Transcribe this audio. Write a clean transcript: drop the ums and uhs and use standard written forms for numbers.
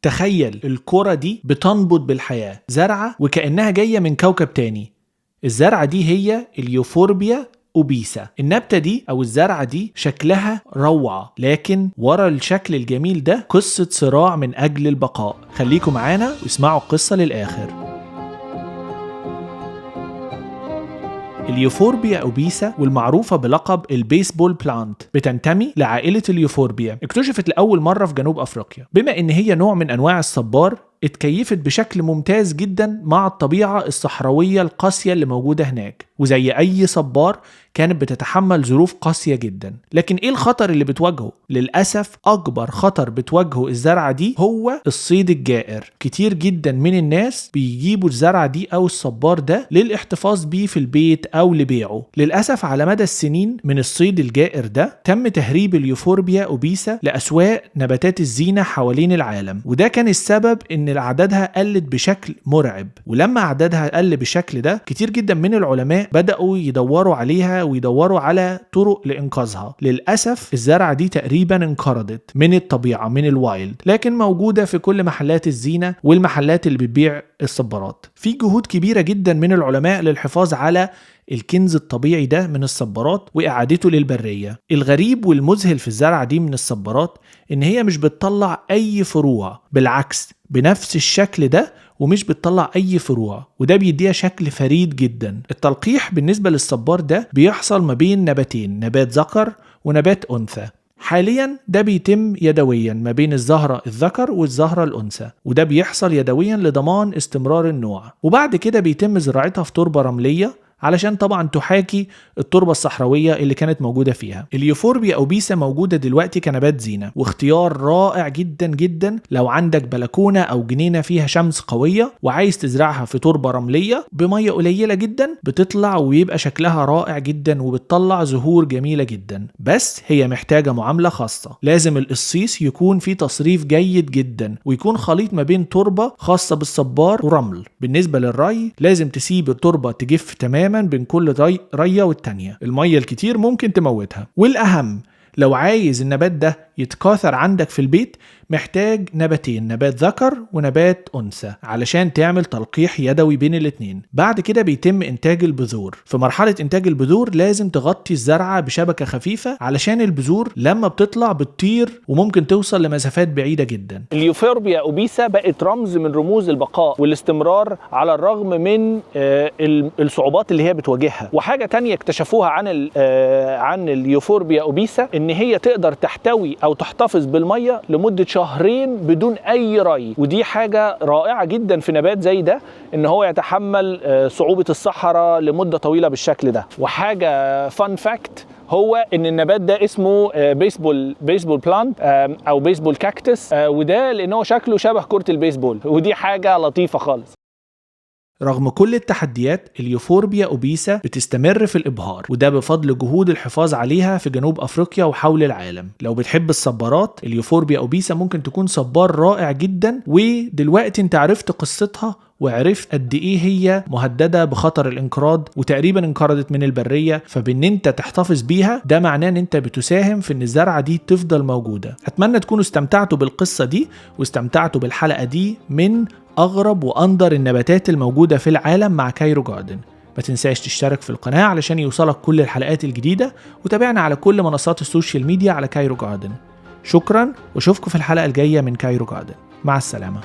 تخيل الكرة دي بتنبض بالحياة، زرعة وكأنها جاية من كوكب تاني. الزرعة دي هي اليوفوربيا أوبيسا. النبتة دي أو الزرعة دي شكلها روعة، لكن ورا الشكل الجميل ده قصة صراع من أجل البقاء. خليكم معانا واسمعوا القصة للآخر. اليوفوربيا أوبيسا والمعروفة بلقب البيسبول بلانت بتنتمي لعائلة اليوفوربيا. اكتشفت لأول مرة في جنوب أفريقيا، بما إن هي نوع من أنواع الصبار اتكيفت بشكل ممتاز جدا مع الطبيعة الصحراوية القاسية اللي موجودة هناك، وزي أي صبار كانت بتتحمل ظروف قاسية جدا. لكن إيه الخطر اللي بتواجهه؟ للأسف أكبر خطر بتواجهه الزرعة دي هو الصيد الجائر. كتير جدا من الناس بيجيبوا الزرعة دي أو الصبار ده للاحتفاظ بيه في البيت أو لبيعه. للأسف على مدى السنين من الصيد الجائر ده تم تهريب اليوفوربيا أوبيسا لأسواق نباتات الزينة حوالين العالم، وده كان السبب إن عددها قلت بشكل مرعب. ولما عددها قل بالشكل ده كتير جدا من العلماء بدأوا يدوروا عليها ويدوروا على طرق لإنقاذها. للأسف الزرعة دي تقريبا انقرضت من الطبيعة، من الوايلد، لكن موجودة في كل محلات الزينة والمحلات اللي بتبيع الصبارات. في جهود كبيرة جدا من العلماء للحفاظ على الكنز الطبيعي ده من الصبارات وإعادته للبرية. الغريب والمذهل في الزرعة دي من الصبارات إن هي مش بتطلع أي فروع، بالعكس بنفس الشكل ده ومش بتطلع أي فروع، وده بيديها شكل فريد جدا. التلقيح بالنسبة للصبار ده بيحصل ما بين نباتين، نبات ذكر ونبات أنثى. حاليا ده بيتم يدويا ما بين الزهرة الذكر والزهرة الأنثى، وده بيحصل يدويا لضمان استمرار النوع. وبعد كده بيتم زراعتها في تربة رملية علشان طبعا تحاكي التربة الصحراوية اللي كانت موجودة فيها. اليوفوربيا أوبيسا موجودة دلوقتي كنبات زينة، واختيار رائع جدا جدا لو عندك بلكونة أو جنينة فيها شمس قوية وعايز تزرعها في تربة رملية بمية قليلة جدا، بتطلع ويبقى شكلها رائع جدا وبتطلع زهور جميلة جدا. بس هي محتاجة معاملة خاصة، لازم القصيص يكون فيه تصريف جيد جدا، ويكون خليط ما بين تربة خاصة بالصبار ورمل. بالنسبة للري لازم تسيب التربة تجف تماما بين كل رية والتانية، المية الكتير ممكن تموتها. والأهم لو عايز النبات ده يتكاثر عندك في البيت محتاج نباتين، نبات ذكر ونبات أنثى، علشان تعمل تلقيح يدوي بين الاتنين. بعد كده بيتم إنتاج البذور. في مرحلة إنتاج البذور لازم تغطي الزرعة بشبكة خفيفة علشان البذور لما بتطلع بتطير وممكن توصل لمسافات بعيدة جدا. اليوفوربيا أوبيسا بقت رمز من رموز البقاء والاستمرار على الرغم من الصعوبات اللي هي بتواجهها. وحاجة تانية اكتشفوها عن اليوفوربيا أوبيسا إن هي تقدر تحتوي أو تحتفظ بالمية لمدة شهرين بدون أي ري، ودي حاجة رائعة جدا في نبات زي ده إن هو يتحمل صعوبة الصحراء لمدة طويلة بالشكل ده. وحاجة فان فاكت هو ان النبات ده اسمه بيسبول بلانت او بيسبول كاكتس، وده لانه شكله شبه كرة البيسبول، ودي حاجة لطيفة خالص. رغم كل التحديات اليوفوربيا أوبيسا بتستمر في الإبهار، وده بفضل جهود الحفاظ عليها في جنوب أفريقيا وحول العالم. لو بتحب الصبارات اليوفوربيا أوبيسا ممكن تكون صبار رائع جدا. ودلوقتي انت عرفت قصتها وعرفت قد ايه هي مهددة بخطر الانقراض، وتقريبا انقرضت من البرية. فبان انت تحتفظ بيها ده معناه ان انت بتساهم في ان الزرعة دي تفضل موجودة. اتمنى تكونوا استمتعتوا بالقصة دي واستمتعتوا بالحلقة دي من أغرب وأندر النباتات الموجودة في العالم مع كايرو جاردن. ما تنساش تشترك في القناة علشان يوصلك كل الحلقات الجديدة، وتابعنا على كل منصات السوشيال ميديا على كايرو جاردن. شكرا، واشوفكم في الحلقة الجاية من كايرو جاردن. مع السلامة.